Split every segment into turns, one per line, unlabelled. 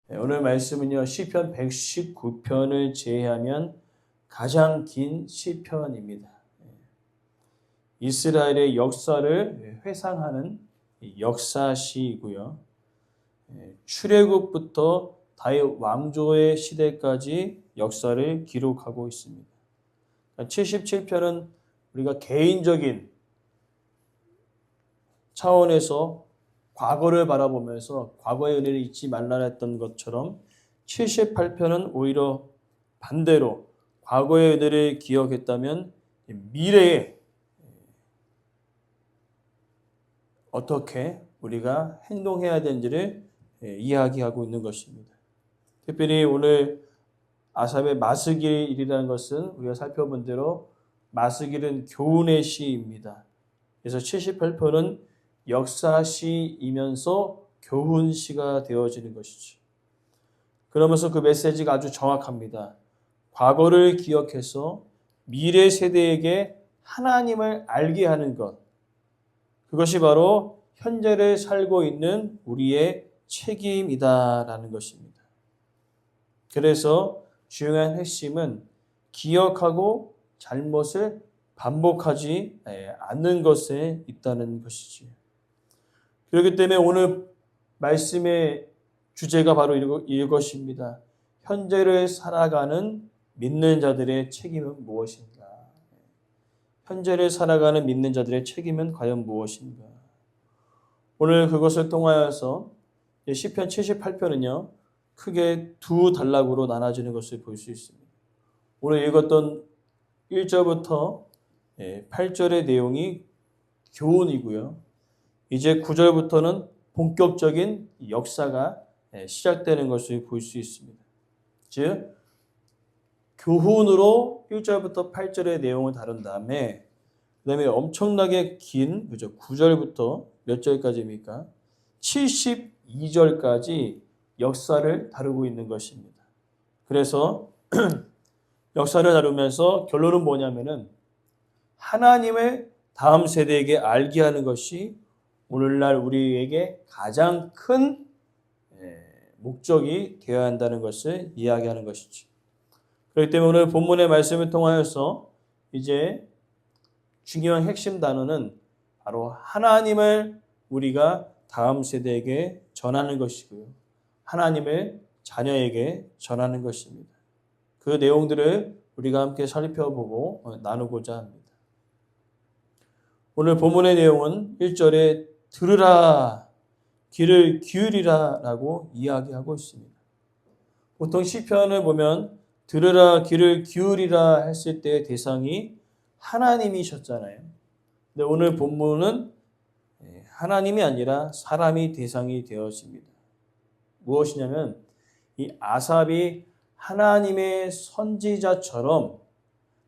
오늘 말씀은요, 시편 119편을 제외하면 가장 긴 시편입니다. 이스라엘의 역사를 회상하는 역사시이고요. 출애굽부터 다윗 왕조의 시대까지 역사를 기록하고 있습니다. 77편은 우리가 개인적인 차원에서 과거를 바라보면서 과거의 은혜를 잊지 말라 했던 것처럼 78편은 오히려 반대로 과거의 은혜를 기억했다면 미래에 어떻게 우리가 행동해야 되는지를 이야기하고 있는 것입니다. 특별히 오늘 아삽의 마스길이라는 것은 우리가 살펴본 대로 마스길은 교훈의 시입니다. 그래서 78편은 역사시이면서 교훈시가 되어지는 것이죠. 그러면서 그 메시지가 아주 정확합니다. 과거를 기억해서 미래 세대에게 하나님을 알게 하는 것. 그것이 바로 현재를 살고 있는 우리의 책임이다라는 것입니다. 그래서 중요한 핵심은 기억하고 잘못을 반복하지 않는 것에 있다는 것이지요. 그렇기 때문에 오늘 말씀의 주제가 바로 이것입니다. 현재를 살아가는 믿는 자들의 책임은 무엇인가? 현재를 살아가는 믿는 자들의 책임은 과연 무엇인가? 오늘 그것을 통하여서 시편 78편은요. 크게 두 단락으로 나눠지는 것을 볼 수 있습니다. 오늘 읽었던 1절부터 8절의 내용이 교훈이고요. 이제 9절부터는 본격적인 역사가 시작되는 것을 볼 수 있습니다. 즉 교훈으로 1절부터 8절의 내용을 다룬 다음에 그 다음에 엄청나게 긴 9절부터 몇 절까지입니까? 72절까지 역사를 다루고 있는 것입니다. 그래서 역사를 다루면서 결론은 뭐냐면은 하나님을 다음 세대에게 알게 하는 것이 오늘날 우리에게 가장 큰 목적이 되어야 한다는 것을 이야기하는 것이죠. 그렇기 때문에 오늘 본문의 말씀을 통하여서 이제 중요한 핵심 단어는 바로 하나님을 우리가 다음 세대에게 전하는 것이고요. 하나님을 자녀에게 전하는 것입니다. 그 내용들을 우리가 함께 살펴보고 나누고자 합니다. 오늘 본문의 내용은 1절에 들으라, 귀를 기울이라 라고 이야기하고 있습니다. 보통 시편을 보면 들으라, 귀를 기울이라 했을 때의 대상이 하나님이셨잖아요. 근데 오늘 본문은 하나님이 아니라 사람이 대상이 되어집니다. 무엇이냐면 이 아삽이 하나님의 선지자처럼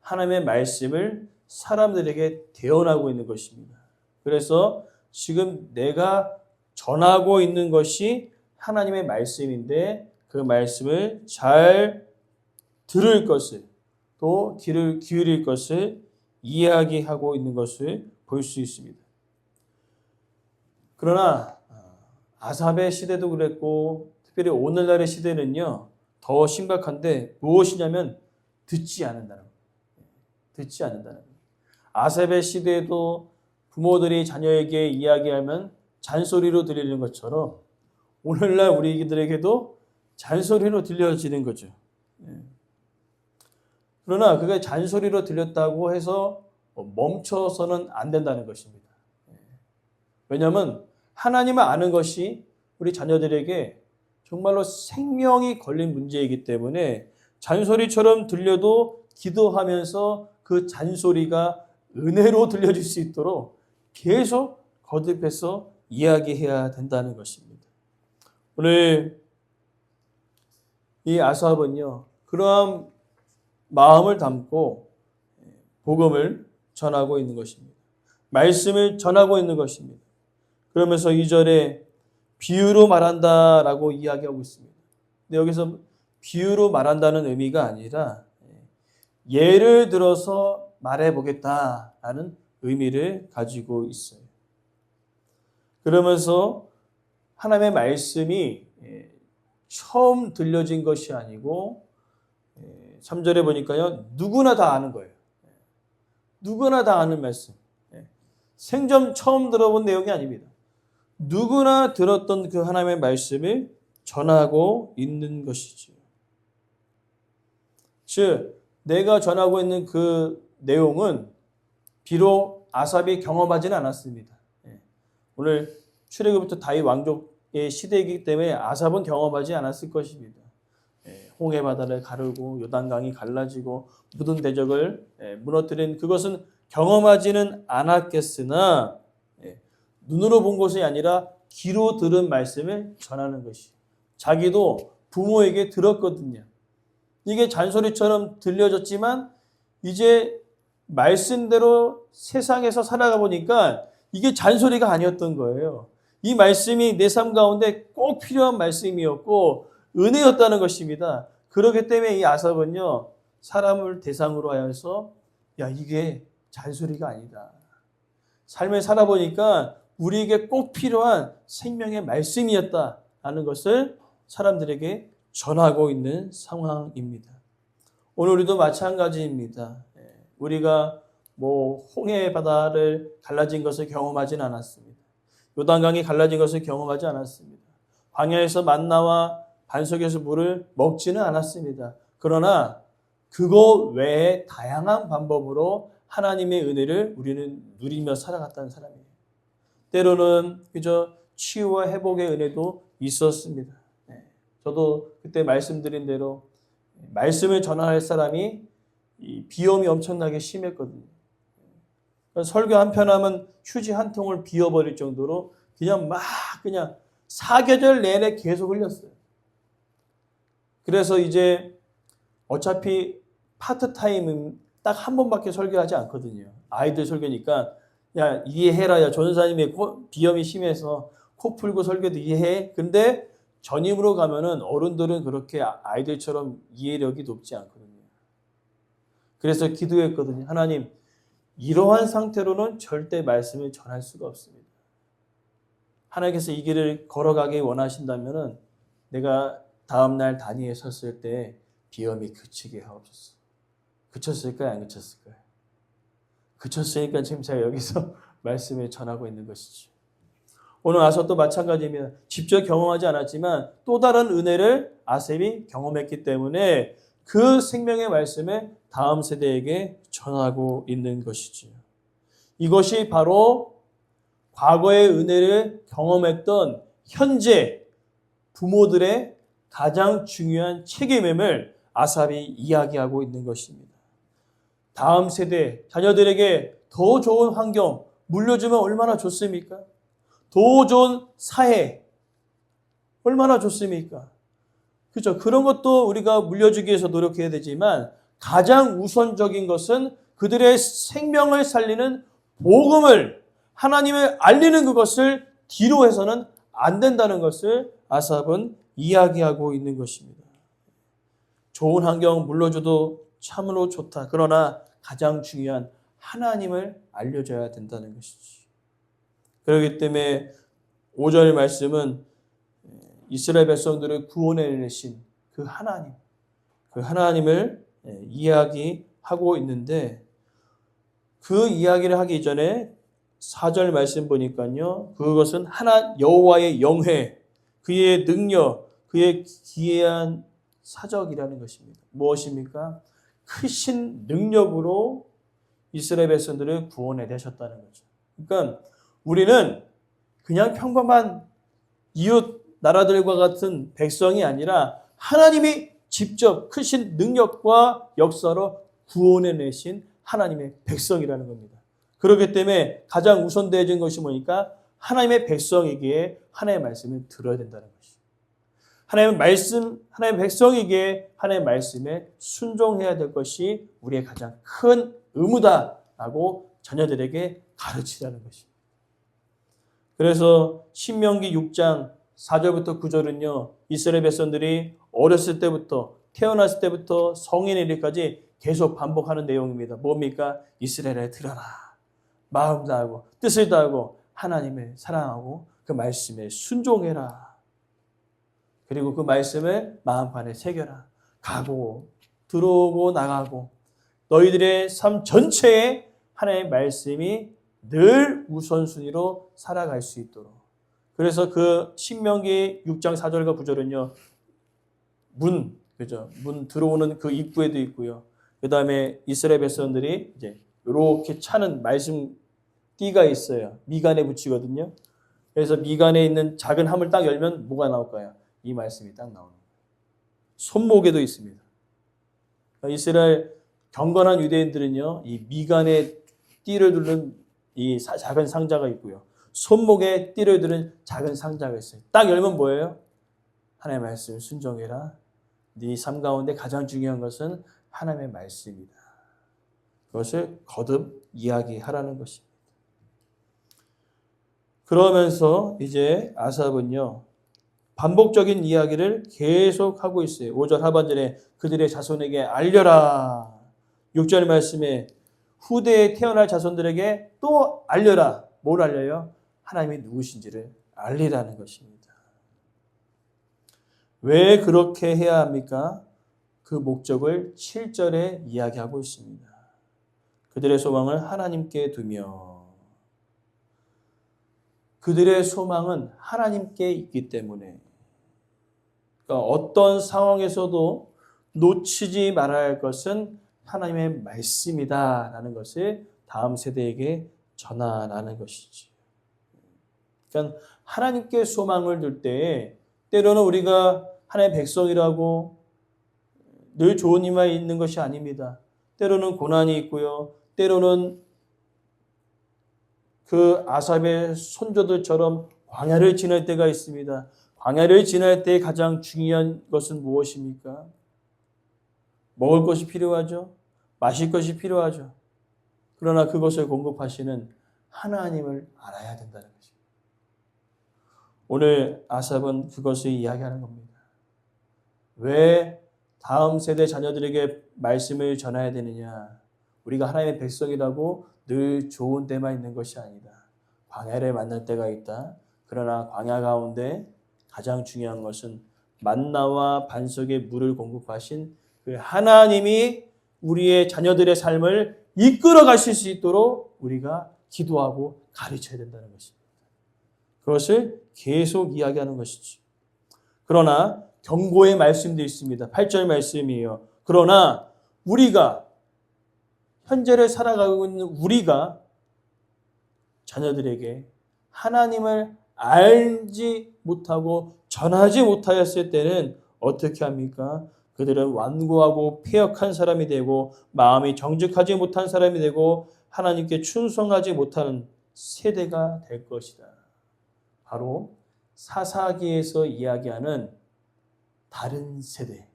하나님의 말씀을 사람들에게 대언하고 있는 것입니다. 그래서 지금 내가 전하고 있는 것이 하나님의 말씀인데 그 말씀을 잘 들을 것을 또 귀를 기울일 것을 이야기하고 있는 것을 볼 수 있습니다. 그러나 아삽의 시대도 그랬고 특별히 오늘날의 시대는요 더 심각한데 무엇이냐면 듣지 않는다는 거예요. 듣지 않는다는 거예요. 아삽의 시대에도 부모들이 자녀에게 이야기하면 잔소리로 들리는 것처럼 오늘날 우리들에게도 잔소리로 들려지는 거죠. 그러나 그게 잔소리로 들렸다고 해서 멈춰서는 안 된다는 것입니다. 왜냐하면 하나님을 아는 것이 우리 자녀들에게 정말로 생명이 걸린 문제이기 때문에 잔소리처럼 들려도 기도하면서 그 잔소리가 은혜로 들려질 수 있도록 계속 거듭해서 이야기해야 된다는 것입니다. 오늘 이 아삽은요, 그러한 마음을 담고 복음을 전하고 있는 것입니다. 말씀을 전하고 있는 것입니다. 그러면서 2절에 비유로 말한다라고 이야기하고 있습니다. 근데 여기서 비유로 말한다는 의미가 아니라 예를 들어서 말해보겠다라는 의미를 가지고 있어요. 그러면서 하나님의 말씀이 처음 들려진 것이 아니고 3절에 보니까요. 누구나 다 아는 거예요. 누구나 다 아는 말씀. 생전 처음 들어본 내용이 아닙니다. 누구나 들었던 그 하나님의 말씀을 전하고 있는 것이지요. 즉 내가 전하고 있는 그 내용은 비록 아삽이 경험하지는 않았습니다. 오늘 출애굽부터 다윗 왕족의 시대이기 때문에 아삽은 경험하지 않았을 것입니다. 홍해 바다를 가르고 요단강이 갈라지고 묻은 대적을 무너뜨린 그것은 경험하지는 않았겠으나 눈으로 본 것이 아니라 귀로 들은 말씀을 전하는 것이 자기도 부모에게 들었거든요. 이게 잔소리처럼 들려졌지만 이제 말씀대로 세상에서 살아가 보니까 이게 잔소리가 아니었던 거예요. 이 말씀이 내 삶 가운데 꼭 필요한 말씀이었고 은혜였다는 것입니다. 그렇기 때문에 이 아삽은요. 사람을 대상으로 하여서 야 이게 잔소리가 아니다. 삶을 살아보니까 우리에게 꼭 필요한 생명의 말씀이었다라는 것을 사람들에게 전하고 있는 상황입니다. 오늘 우리도 마찬가지입니다. 우리가 홍해 바다를 갈라진 것을 경험하지는 않았습니다. 요단강이 갈라진 것을 경험하지 않았습니다. 광야에서 만나와 반석에서 물을 먹지는 않았습니다. 그러나 그거 외에 다양한 방법으로 하나님의 은혜를 우리는 누리며 살아갔다는 사람이에요. 때로는 그저 치유와 회복의 은혜도 있었습니다. 저도 그때 말씀드린 대로 말씀을 전할 사람이 비염이 엄청나게 심했거든요. 설교 한 편 하면 휴지 한 통을 비워버릴 정도로 그냥 사계절 내내 계속 흘렸어요. 그래서 이제 어차피 파트타임은 딱 한 번밖에 설교하지 않거든요. 아이들 설교니까 야 이해해라. 야 전사님의 비염이 심해서 코 풀고 설교도 이해해. 근데 전임으로 가면은 어른들은 그렇게 아이들처럼 이해력이 높지 않거든요. 그래서 기도했거든요. 하나님 이러한 상태로는 절대 말씀을 전할 수가 없습니다. 하나님께서 이 길을 걸어가기 원하신다면은 내가 다음날 단위에 섰을 때 비염이 그치게 하옵소서. 그쳤을까요? 안 그쳤을까요? 그쳤으니까 지금 제가 여기서 말씀을 전하고 있는 것이죠. 오늘 아삽도 마찬가지입니다. 직접 경험하지 않았지만 또 다른 은혜를 아삽이 경험했기 때문에 그 생명의 말씀을 다음 세대에게 전하고 있는 것이지요. 이것이 바로 과거의 은혜를 경험했던 현재 부모들의 가장 중요한 책임임을 아삽이 이야기하고 있는 것입니다. 다음 세대 자녀들에게 더 좋은 환경 물려주면 얼마나 좋습니까? 더 좋은 사회 얼마나 좋습니까? 그렇죠. 그런 것도 우리가 물려주기 위해서 노력해야 되지만 가장 우선적인 것은 그들의 생명을 살리는 복음을 하나님을 알리는 그것을 뒤로 해서는 안 된다는 것을 아삽은 이야기하고 있는 것입니다. 좋은 환경 물려줘도 참으로 좋다. 그러나 가장 중요한 하나님을 알려줘야 된다는 것이지. 그렇기 때문에 5절 말씀은 이스라엘 백성들을 구원해내신 그 하나님을 이야기하고 있는데 그 이야기를 하기 전에 4절 말씀 보니까요. 그것은 여호와의 영회, 그의 능력, 그의 기이한 사적이라는 것입니다. 무엇입니까? 크신 능력으로 이스라엘 백성들을 구원해내셨다는 거죠. 그러니까 우리는 그냥 평범한 이웃 나라들과 같은 백성이 아니라 하나님이 직접 크신 능력과 역사로 구원해내신 하나님의 백성이라는 겁니다. 그렇기 때문에 가장 우선되어진 것이 뭐니까 하나님의 백성이기에 하나님의 말씀을 들어야 된다는 것이죠. 하나님의 백성이기에 하나님의 말씀에 순종해야 될 것이 우리의 가장 큰 의무다라고 자녀들에게 가르치라는 것입니다. 그래서 신명기 6장 4절부터 9절은요. 이스라엘 백성들이 어렸을 때부터 태어났을 때부터 성인의 일까지 계속 반복하는 내용입니다. 뭡니까? 이스라엘에 들어라. 마음 다하고 뜻을 다하고 하나님을 사랑하고 그 말씀에 순종해라. 그리고 그 말씀을 마음판에 새겨라. 가고 들어오고 나가고 너희들의 삶 전체에 하나님의 말씀이 늘 우선순위로 살아갈 수 있도록. 그래서 그 신명기 6장 4절과 9절은요. 그죠? 문 들어오는 그 입구에도 있고요. 그다음에 이스라엘 백성들이 이제 이렇게 차는 말씀 띠가 있어요. 미간에 붙이거든요. 그래서 미간에 있는 작은 함을 딱 열면 뭐가 나올까요? 이 말씀이 딱 나오는 거예요. 손목에도 있습니다. 이스라엘 경건한 유대인들은요, 이 미간에 띠를 두른 이 작은 상자가 있고요. 손목에 띠를 두른 작은 상자가 있어요. 딱 열면 뭐예요? 하나님의 말씀을 순종해라. 네 삶 가운데 가장 중요한 것은 하나님의 말씀이다. 그것을 거듭 이야기하라는 것입니다. 그러면서 이제 아삽은요, 반복적인 이야기를 계속하고 있어요. 5절 하반절에 그들의 자손에게 알려라. 6절 말씀에 후대에 태어날 자손들에게 또 알려라. 뭘 알려요? 하나님이 누구신지를 알리라는 것입니다. 왜 그렇게 해야 합니까? 그 목적을 7절에 이야기하고 있습니다. 그들의 소망을 하나님께 두며, 그들의 소망은 하나님께 있기 때문에, 그러니까 어떤 상황에서도 놓치지 말아야 할 것은 하나님의 말씀이다라는 것을 다음 세대에게 전하라는 것이지. 그러니까 하나님께 소망을 둘 때 때로는 우리가 하나님의 백성이라고 늘 좋은 일만 있는 것이 아닙니다. 때로는 고난이 있고요. 때로는 그 아삽의 손조들처럼 광야를 지날 때가 있습니다. 광야를 지날 때 가장 중요한 것은 무엇입니까? 먹을 것이 필요하죠. 마실 것이 필요하죠. 그러나 그것을 공급하시는 하나님을 알아야 된다는 것입니다. 오늘 아삽은 그것을 이야기하는 겁니다. 왜 다음 세대 자녀들에게 말씀을 전해야 되느냐? 우리가 하나님의 백성이라고 늘 좋은 때만 있는 것이 아니다. 광야를 만날 때가 있다. 그러나 광야 가운데 가장 중요한 것은 만나와 반석의 물을 공급하신 그 하나님이 우리의 자녀들의 삶을 이끌어 가실 수 있도록 우리가 기도하고 가르쳐야 된다는 것입니다. 그것을 계속 이야기하는 것이죠. 그러나 경고의 말씀도 있습니다. 8절 말씀이에요. 그러나 우리가 현재를 살아가고 있는 우리가 자녀들에게 하나님을 알지 못하고 전하지 못하였을 때는 어떻게 합니까? 그들은 완고하고 패역한 사람이 되고 마음이 정직하지 못한 사람이 되고 하나님께 충성하지 못하는 세대가 될 것이다. 바로 사사기에서 이야기하는 다른 세대.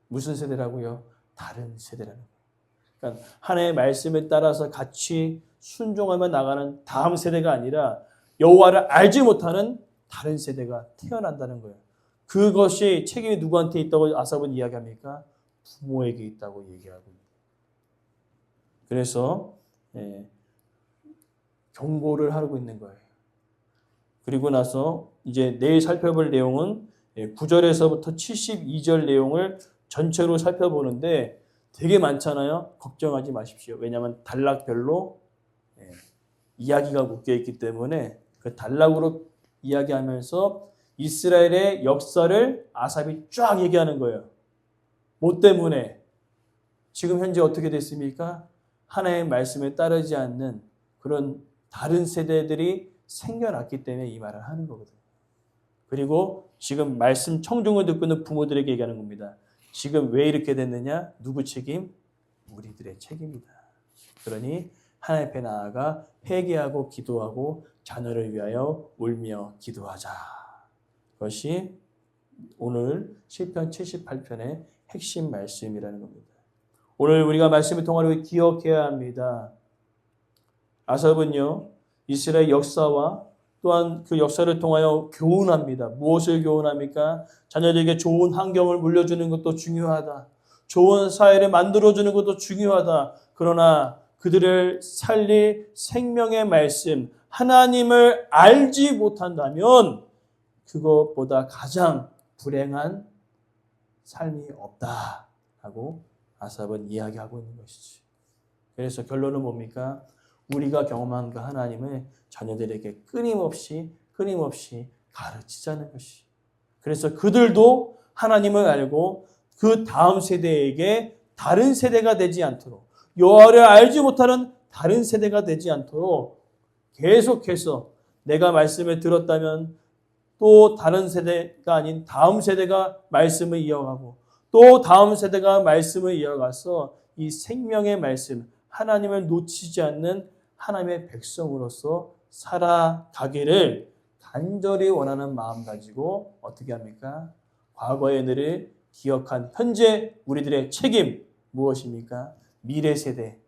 무슨 세대라고요? 다른 세대라는 거예요. 그러니까 하나님의 말씀에 따라서 같이 순종하며 나가는 다음 세대가 아니라 여호와를 알지 못하는 다른 세대가 태어난다는 거예요. 그것이 책임이 누구한테 있다고 아삽은 이야기합니까? 부모에게 있다고 얘기하고 있습니다. 그래서 경고를 하고 있는 거예요. 그리고 나서 이제 내일 살펴볼 내용은 9절에서부터 72절 내용을 전체로 살펴보는데 되게 많잖아요. 걱정하지 마십시오. 왜냐하면 단락별로 이야기가 묶여있기 때문에 그 단락으로 이야기하면서 이스라엘의 역사를 아삽이 쫙 얘기하는 거예요. 뭐 때문에? 지금 현재 어떻게 됐습니까? 하나님의 말씀에 따르지 않는 그런 다른 세대들이 생겨났기 때문에 이 말을 하는 거거든요. 그리고 지금 말씀 청중을 듣고 있는 부모들에게 얘기하는 겁니다. 지금 왜 이렇게 됐느냐? 누구 책임? 우리들의 책임이다. 그러니 하나님 앞에 나아가 회개하고 기도하고 자녀를 위하여 울며 기도하자. 그것이 오늘 시편 78편의 핵심 말씀이라는 겁니다. 오늘 우리가 말씀을 통하여 기억해야 합니다. 아삽은요, 이스라엘 역사와 또한 그 역사를 통하여 교훈합니다. 무엇을 교훈합니까? 자녀들에게 좋은 환경을 물려주는 것도 중요하다. 좋은 사회를 만들어주는 것도 중요하다. 그러나 그들을 살릴 생명의 말씀, 하나님을 알지 못한다면 그것보다 가장 불행한 삶이 없다라고 아삽은 이야기하고 있는 것이지. 그래서 결론은 뭡니까? 우리가 경험한 그 하나님을 자녀들에게 끊임없이 가르치자는 것이. 그래서 그들도 하나님을 알고 그 다음 세대에게 다른 세대가 되지 않도록, 여호와를 알지 못하는 다른 세대가 되지 않도록 계속해서 내가 말씀을 들었다면 또 다른 세대가 아닌 다음 세대가 말씀을 이어가고 또 다음 세대가 말씀을 이어가서 이 생명의 말씀, 하나님을 놓치지 않는 하나님의 백성으로서 살아가기를 간절히 원하는 마음 가지고 어떻게 합니까? 과거의 일을 기억한 현재 우리들의 책임 무엇입니까? 미래 세대,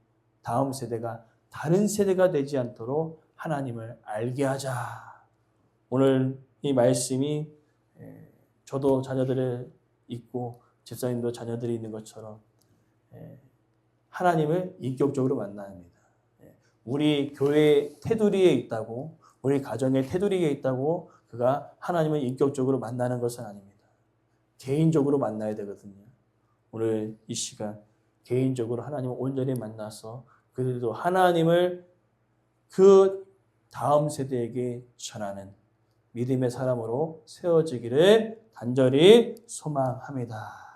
다음 세대가 다른 세대가 되지 않도록 하나님을 알게 하자. 오늘 이 말씀이 저도 자녀들을 있고 집사님도 자녀들이 있는 것처럼 하나님을 인격적으로 만나야 합니다. 우리 교회 테두리에 있다고, 우리 가정의 테두리에 있다고 그가 하나님을 인격적으로 만나는 것은 아닙니다. 개인적으로 만나야 되거든요. 오늘 이 시간 개인적으로 하나님을 온전히 만나서 그들도 하나님을 그 다음 세대에게 전하는 믿음의 사람으로 세워지기를 간절히 소망합니다.